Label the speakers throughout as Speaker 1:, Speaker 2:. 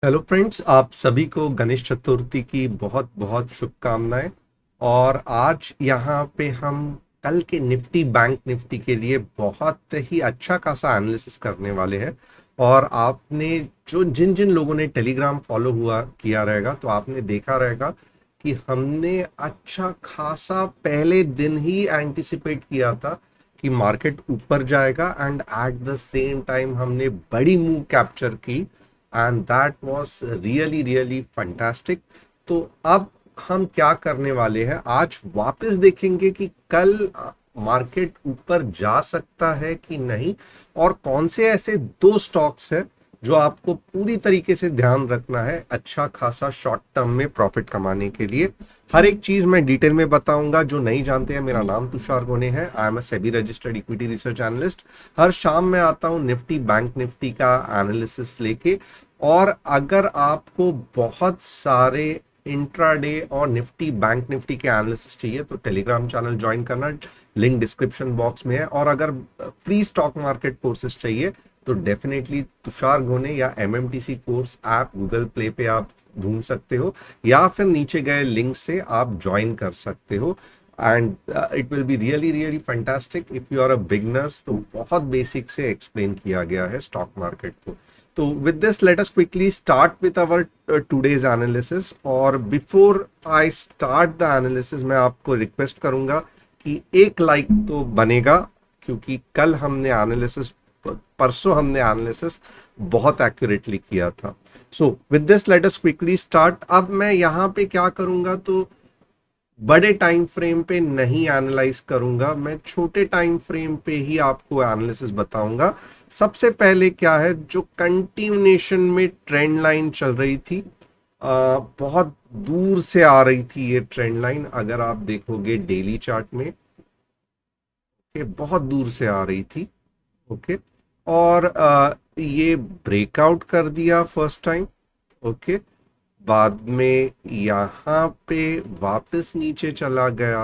Speaker 1: Hello friends, आप सभी को गणेश चतुर्थी की बहुत बहुत शुभकामनाएं। और आज यहाँ पे हम कल के निफ्टी बैंक निफ्टी के लिए बहुत ही अच्छा खासा एनालिसिस करने वाले हैं। और आपने जो जिन जिन लोगों ने टेलीग्राम फॉलो हुआ किया रहेगा तो आपने देखा रहेगा कि हमने अच्छा खासा पहले दिन ही एंटिसिपेट किया था कि मार्केट ऊपर जाएगा, and at the same time हमने बड़ी मूव कैप्चर की, and that was really really fantastic. तो अब हम क्या करने वाले हैं, आज वापस देखेंगे कि कल मार्केट ऊपर जा सकता है कि नहीं, और कौन से ऐसे दो स्टॉक्स हैं जो आपको पूरी तरीके से ध्यान रखना है अच्छा खासा शॉर्ट टर्म में प्रॉफिट कमाने के लिए। हर एक चीज मैं डिटेल में बताऊंगा। जो नहीं जानते हैं, मेरा नाम तुषार गोने है। I am a SEBI registered equity research analyst. हर शाम मैं आता हूं निफ्टी बैंक निफ्टी का एनालिसिस लेके। और अगर आपको बहुत सारे इंट्राडे और निफ्टी बैंक निफ्टी के एनालिसिस चाहिए तो टेलीग्राम चैनल ज्वाइन करना, लिंक डिस्क्रिप्शन बॉक्स में है। और अगर फ्री स्टॉक मार्केट कोर्सेज चाहिए तो डेफिनेटली तुषार गोने या MMTC course app Google play पे आप ढूंढ सकते हो, या फिर नीचे गए लिंक से आप ज्वाइन कर सकते हो। And it will be really really fantastic if you are a beginners. तो बहुत बेसिक से एक्सप्लेन किया गया है स्टॉक मार्केट को। तो with this, let us quickly start with our today's analysis. और before I start the analysis, मैं आपको रिक्वेस्ट करूंगा कि एक लाइक तो बनेगा, क्योंकि कल हमने एनालिसिस, परसों हमने एनालिसिस बहुत एक्यूरेटली किया था। So with this let us quickly start. अब मैं यहाँ पे क्या करूंगा, तो बड़े टाइम फ्रेम पे नहीं एनालाइज करूंगा, मैं छोटे टाइम फ्रेम पे ही आपको एनालिसिस बताऊंगा। सबसे पहले क्या है, जो कंटिन्यूएशन में ट्रेंड लाइन चल रही थी, बहुत दूर से आ रही थी ये ट्रेंड लाइन। अगर आप देखोगे डेली चार्ट में, ये बहुत दूर से आ रही थी। ओके, और ये ब्रेकआउट कर दिया फर्स्ट टाइम। ओके, बाद में यहाँ पे वापस नीचे चला गया,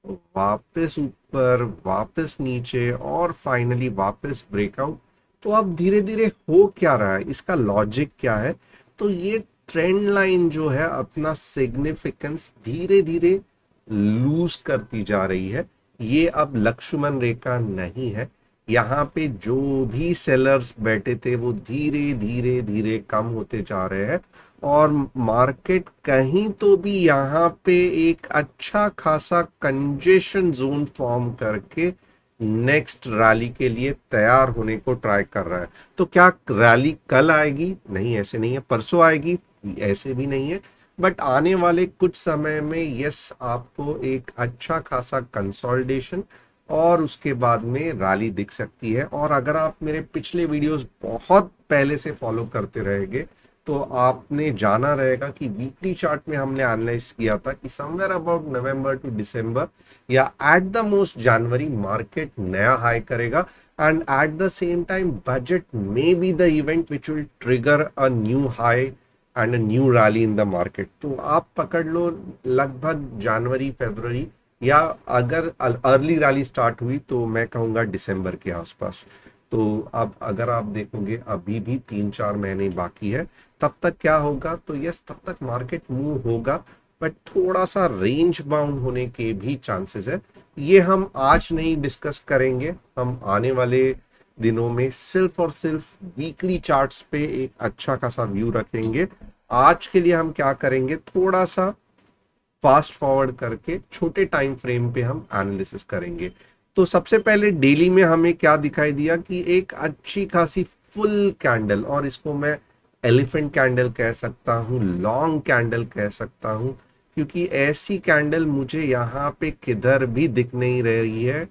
Speaker 1: वापस ऊपर, वापस नीचे, और फाइनली वापस ब्रेकआउट। तो अब धीरे धीरे हो क्या रहा है, इसका लॉजिक क्या है, तो ये ट्रेंड लाइन जो है अपना सिग्निफिकेंस धीरे धीरे लूज करती जा रही है। ये अब लक्ष्मण रेखा नहीं है। यहाँ पे जो भी सेलर्स बैठे थे वो धीरे धीरे धीरे कम होते जा रहे हैं, और मार्केट कहीं तो भी यहाँ पे एक अच्छा खासा कंजेशन जोन फॉर्म करके नेक्स्ट रैली के लिए तैयार होने को ट्राई कर रहा है। तो क्या रैली कल आएगी? नहीं, ऐसे नहीं है। परसों आएगी? ऐसे भी नहीं है। बट आने वाले कुछ समय में यस, आपको एक अच्छा खासा कंसोलिडेशन और उसके बाद में रैली दिख सकती है। और अगर आप मेरे पिछले वीडियोस बहुत पहले से फॉलो करते रहेंगे तो आपने जाना रहेगा कि वीकली चार्ट में हमने एनालाइज किया था कि समवेयर अबाउट नवंबर टू दिसंबर या at the most January market नया हाई करेगा, and at the same time budget may be the event which will trigger a new high and a new rally in the market. तो आप पकड़ लो लगभग जनवरी फरवरी, या अगर early rally start हुई तो मैं कहूँगा दिसंबर के आसपास। तो अब अगर आप देखोगे अभी भी 3-4 महीने बाकी है, तब तक क्या होगा, तो यस, तब तक मार्केट मूव होगा, बट थोड़ा सा रेंज बाउंड होने के भी चांसेस है। ये हम आज नहीं डिस्कस करेंगे, हम आने वाले दिनों में सिर्फ और सिर्फ वीकली चार्ट्स पे एक अच्छा खासा व्यू रखेंगे। आज के लिए हम क्या करेंगे, थोड़ा सा फास्ट फॉरवर्ड करके छोटे टाइम फ्रेम पे हम एनालिसिस करेंगे। तो सबसे पहले डेली में हमें क्या दिखाई दिया कि एक अच्छी खासी फुल कैंडल, और इसको मैं एलिफेंट कैंडल कह सकता हूँ, लॉन्ग कैंडल कह सकता हूँ, क्योंकि ऐसी कैंडल मुझे यहाँ पे किधर भी दिख नहीं रही है,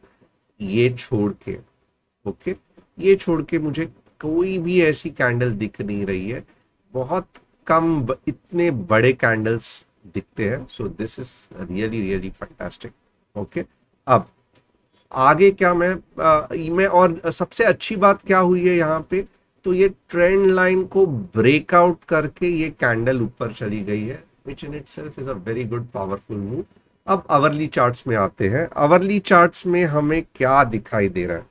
Speaker 1: ये छोड़ के। ओके, ये छोड़ के मुझे कोई भी ऐसी कैंडल दिख नहीं रही है। बहुत कम इतने बड़े कैंडल्स दिखते हैं। So this is really really fantastic. Okay, अब आगे क्या मैं और सबसे अच्छी बात क्या हुई है यहाँ पे, तो ये ट्रेंड लाइन को ब्रेकआउट करके ये कैंडल ऊपर चली गई है, which in itself is a very good powerful move. अब आवरली चार्ट्स में आते हैं। आवरली चार्ट्स में हमें क्या दिखाई दे रहा है?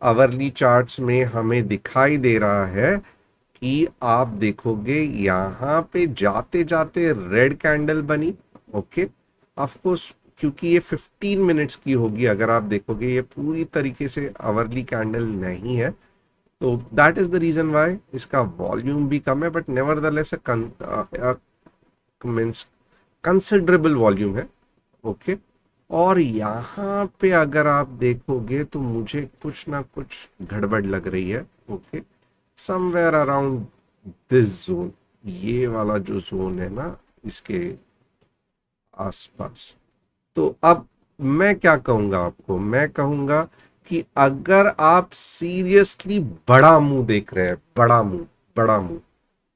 Speaker 1: आवरली चार्ट्स में हमें दिखाई दे रहा है कि आप देखोगे यहाँ पे जाते जाते रेड कैंडल बनी। ओके, ऑफ कोर्स क्योंकि ये 15 मिनट्स की होगी, अगर आप देखोगे ये पूरी तरीके से आवरली कैंडल नहीं है, तो that is the reason why इसका वॉल्यूम भी कम है, but nevertheless means considerable volume है। ओके, और यहाँ पे अगर आप देखोगे तो मुझे कुछ ना कुछ गड़बड़ लग रही है। Okay, somewhere around this zone, ये वाला जो जोन है ना, इसके आसपास। तो अब मैं क्या कहूंगा आपको, मैं कहूंगा कि अगर आप सीरियसली बड़ा मुंह देख रहे हैं, बड़ा मुंह, बड़ा मुंह,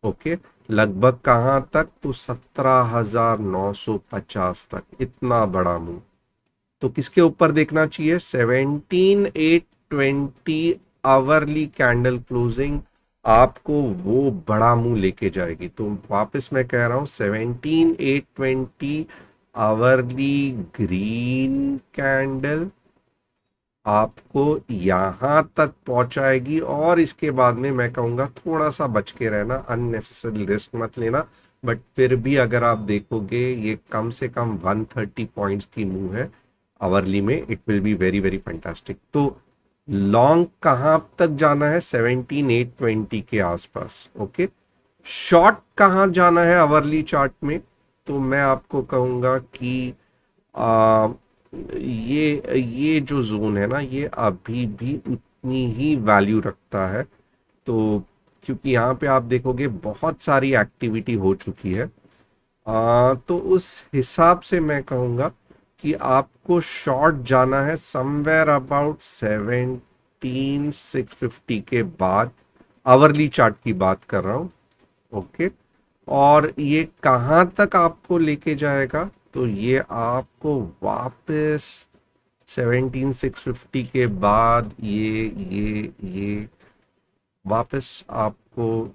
Speaker 1: ओके, लगभग कहां तक, तो 17,950 तक, इतना बड़ा मुंह, तो किसके ऊपर देखना चाहिए, 17,820 आवरली कैंडल क्लोजिंग आपको वो बड़ा मुंह लेके जाएगी। तो वापस मैं कह रहा हूं 17,820 आवरली ग्रीन कैंडल आपको यहां तक पहुंचाएगी, और इसके बाद में मैं कहूंगा थोड़ा सा बच के रहना, अननेसेसरी रिस्क मत लेना, बट फिर भी अगर आप देखोगे ये कम से कम 130 पॉइंट्स की मूव है आवरली में, it will be very very fantastic. तो लॉन्ग कहां तक जाना है, 17,820 के आसपास। ओके, शॉर्ट कहां जाना है आवरली चार्ट में, तो मैं आपको कहूंगा कि आ, ये जो जोन है ना, ये अभी भी उतनी ही वैल्यू रखता है। तो क्योंकि यहाँ पे आप देखोगे बहुत सारी एक्टिविटी हो चुकी है, तो उस हिसाब से मैं कहूँगा कि आपको शॉर्ट जाना है समवेयर अबाउट 17,650 के बाद, आवरली चार्ट की बात कर रहा हूँ। ओके, और ये कहाँ तक आपको लेके जाएगा, तो ये आपको वापस 17,650 के बाद ये वापस आपको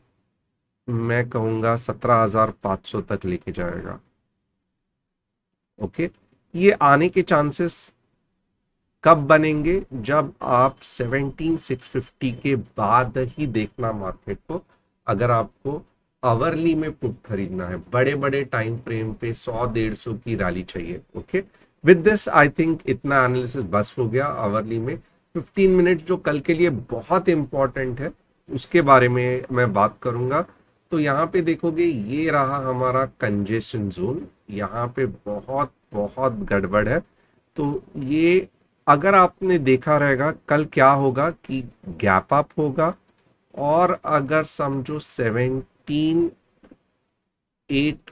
Speaker 1: मैं कहूँगा 17,500 तक लेके जाएगा। ओके, ये आने के चांसेस कब बनेंगे, जब आप 17,650 के बाद ही देखना मार्केट को, अगर आपको आवरली में पुट खरीदना है, बड़े बड़े टाइम फ्रेम पे 100-150 की रैली चाहिए। Okay, with this I think इतना एनालिसिस बस हो गया। आवरली में 15 मिनट जो कल के लिए बहुत इंपॉर्टेंट है, उसके बारे में मैं बात करूंगा। तो यहाँ पे देखोगे ये रहा हमारा कंजेशन जोन, यहाँ पे बहुत बहुत गड़बड़ है। तो ये अगर आपने देखा रहेगा कल क्या होगा कि गैप अप होगा, और अगर समझो 17,8,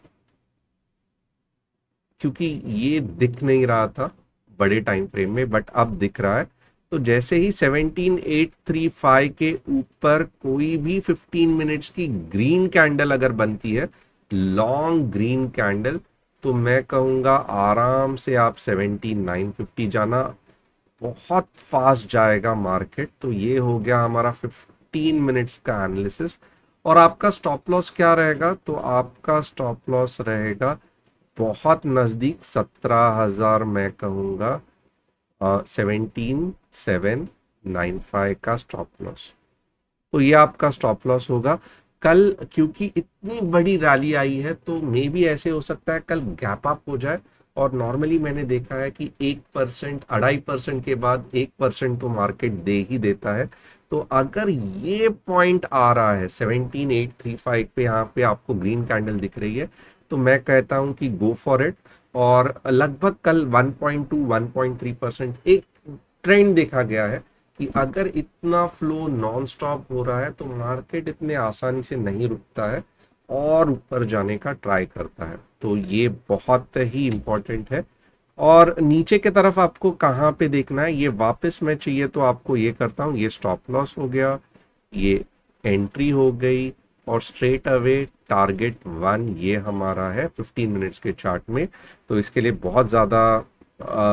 Speaker 1: क्योंकि ये दिख नहीं रहा था बड़े टाइम फ्रेम में, बट अब दिख रहा है, तो जैसे ही 17,835 के ऊपर कोई भी 15 मिनट्स की ग्रीन कैंडल अगर बनती है, लॉन्ग ग्रीन कैंडल, तो मैं कहूँगा आराम से आप 17,950 जाना, बहुत फास्ट जाएगा मार्केट। तो ये हो गया हमारा 15 मिनट्स का एनालिसिस। और आपका स्टॉप लॉस क्या रहेगा, तो आपका स्टॉप लॉस रहेगा बहुत नज़दीक 17,000, मैं कहूँगा 17,795 का स्टॉप लॉस। तो ये आपका स्टॉप लॉस होगा कल, क्योंकि इतनी बड़ी रैली आई है, तो मे भी ऐसे हो सकता है कल गैप अप हो जाए, और नॉर्मली मैंने देखा है कि 1%, 2.5% के बाद 1% तो मार्केट दे ही देता है। तो अगर ये पॉइंट आ रहा है 17,835 पे, यहाँ पे आपको ग्रीन कैंडल दिख रही है, तो मैं कहता हूं कि गो फॉर इट। और लगभग कल 1.2 1.3% एक ट्रेंड देखा गया है कि अगर इतना फ्लो नॉन स्टॉप हो रहा है, तो मार्केट इतने आसानी से नहीं रुकता है और ऊपर जाने का ट्राई करता है। तो ये बहुत ही इंपॉर्टेंट है। और नीचे की तरफ आपको कहाँ पे देखना है, ये वापस मैं चाहिए तो आपको ये करता हूँ, ये स्टॉप लॉस हो गया, ये एंट्री हो गई, और स्ट्रेट अवे टारगेट 1 ये हमारा है 15 मिनट्स के चार्ट में। तो इसके लिए बहुत ज़्यादा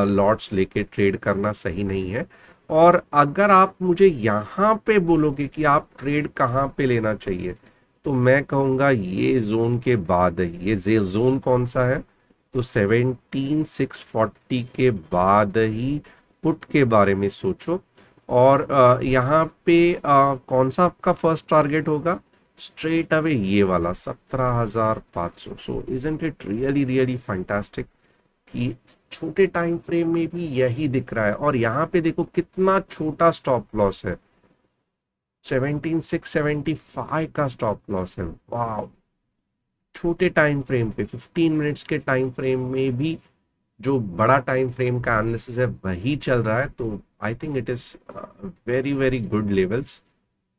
Speaker 1: लॉट्स लेके ट्रेड करना सही नहीं है। और अगर आप मुझे यहाँ पे बोलोगे कि आप ट्रेड कहाँ पे लेना चाहिए, तो मैं कहूँगा ये जोन के बाद है। ये जोन कौन सा है, तो 17,640 के बाद ही पुट के बारे में सोचो। और यहाँ पे कौन सा आपका फर्स्ट टारगेट होगा, स्ट्रेट अवे ये वाला 17,500। सो isn't it really really fantastic कि छोटे टाइम फ्रेम में भी यही दिख रहा है। और यहाँ पे देखो कितना छोटा स्टॉप लॉस है, 17,675 का स्टॉप लॉस है। वाह, छोटे टाइम फ्रेम पे 15 मिनट्स के टाइम फ्रेम में भी जो बड़ा टाइम फ्रेम का एनालिसिस है वही चल रहा है। तो I think it is very very good levels.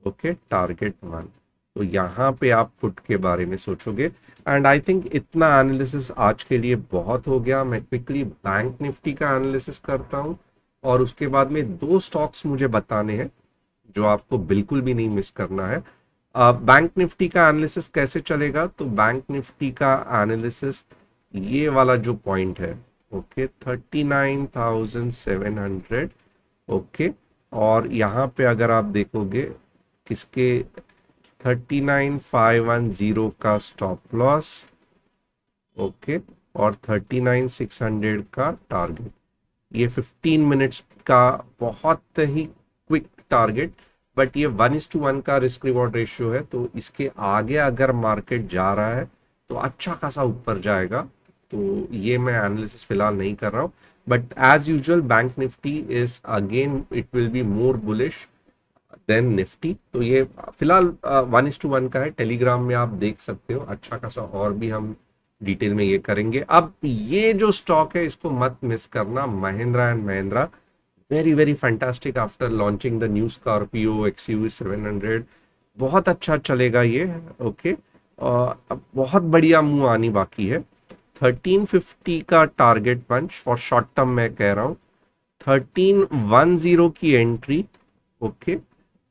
Speaker 1: Okay, target 1। तो यहाँ पे आप पुट के बारे में सोचोगे। एंड आई थिंक इतना एनालिसिस आज के लिए बहुत हो गया। मैं क्विकली बैंक निफ्टी का एनालिसिस करता हूँ और उसके बाद में दो स्टॉक्स मुझे बताने हैं जो आपको बिल्कुल भी नहीं मिस करना है। बैंक निफ्टी का एनालिसिस कैसे चलेगा? तो बैंक निफ्टी का एनालिसिस ये वाला जो पॉइंट है, ओके, 39,700। ओके, और यहाँ पे अगर आप देखोगे किसके 39,510 का स्टॉप लॉस, ओके, और 39,600 का टारगेट। ये 15 मिनट्स का बहुत ही क्विक टारगेट, बट ये 1:1 का रिस्क रिवॉर्ड रेशियो है। तो इसके आगे अगर मार्केट जा रहा है तो अच्छा खासा ऊपर जाएगा। तो ये मैं एनालिसिस फिलहाल नहीं कर रहा हूँ, but as usual bank Nifty is again it will be more bullish than Nifty. तो ये फिलहाल 1:1 का है। टेलीग्राम में आप देख सकते हो अच्छा खासा, और भी हम डिटेल में ये करेंगे। अब ये जो स्टॉक है इसको मत मिस करना, Mahindra and Mahindra, very very fantastic after launching the new Scorpio XUV 700। बहुत अच्छा चलेगा ये। ओके, अब बहुत बढ़िया मुंह आनी बाकी है। 1350 का target punch for short term मैं कह रहा हूँ, 1310 की एंट्री। ओके,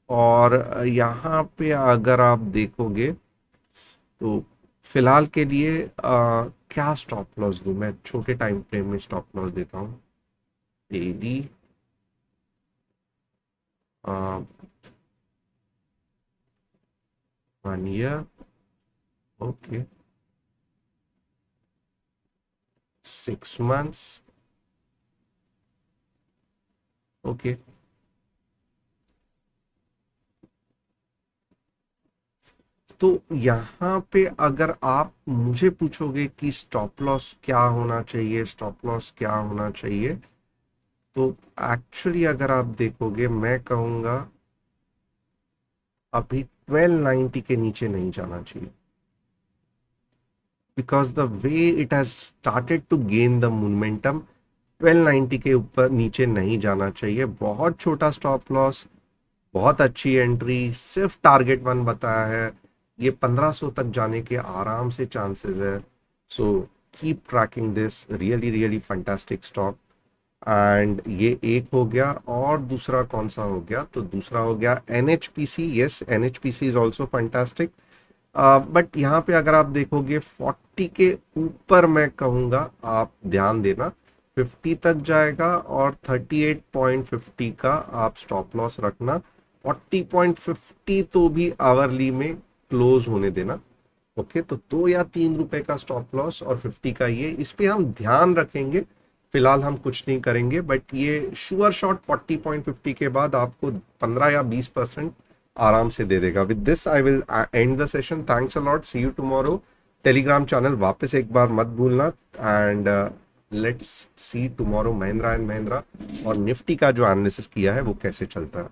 Speaker 1: और यहाँ पे अगर आप देखोगे तो फिलहाल के लिए क्या स्टॉप लॉस दूं मैं? छोटे टाइम फ्रेम में स्टॉप लॉस देता हूँ। Daily 1 year, okay, 6 months, okay. तो यहाँ पे अगर आप मुझे पूछोगे कि स्टॉप लॉस क्या होना चाहिए, स्टॉप लॉस क्या होना चाहिए, तो एक्चुअली अगर आप देखोगे मैं कहूँगा अभी 1290 के नीचे नहीं जाना चाहिए, because the way it has started to gain the momentum, 1290 के ऊपर नीचे नहीं जाना चाहिए। बहुत छोटा स्टॉप लॉस, बहुत अच्छी एंट्री, सिर्फ टारगेट 1 बताया है। ये 1500 तक जाने के आराम से चांसेस है। So keep trekking this, really really fantastic stock. And ये एक हो गया, और दूसरा कौन सा हो गया? तो दूसरा हो गया NHPC। Yes, NHPC is also fantastic, but यहाँ पे अगर आप देखोगे 40 के ऊपर मैं कहूँगा आप ध्यान देना, 50 तक जाएगा और 38.50 का आप स्टॉप लॉस रखना। 40.50 तो भी आवरली में क्लोज होने देना। ओके, तो 2 या 3 रुपए का स्टॉप लॉस और 50 का ये, इस पे हम ध्यान रखेंगे। फिलहाल हम कुछ नहीं करेंगे, बट ये श्योर शॉट 40.50 के बाद आपको 15 या 20% आराम से दे देगा। With this I will end the session. Thanks a lot, see you tomorrow. Telegram channel वापस एक बार मत भूलना, and let's see tomorrow Mahindra and Mahindra और निफ्टी का जो एनालिसिस किया है वो कैसे चलता है।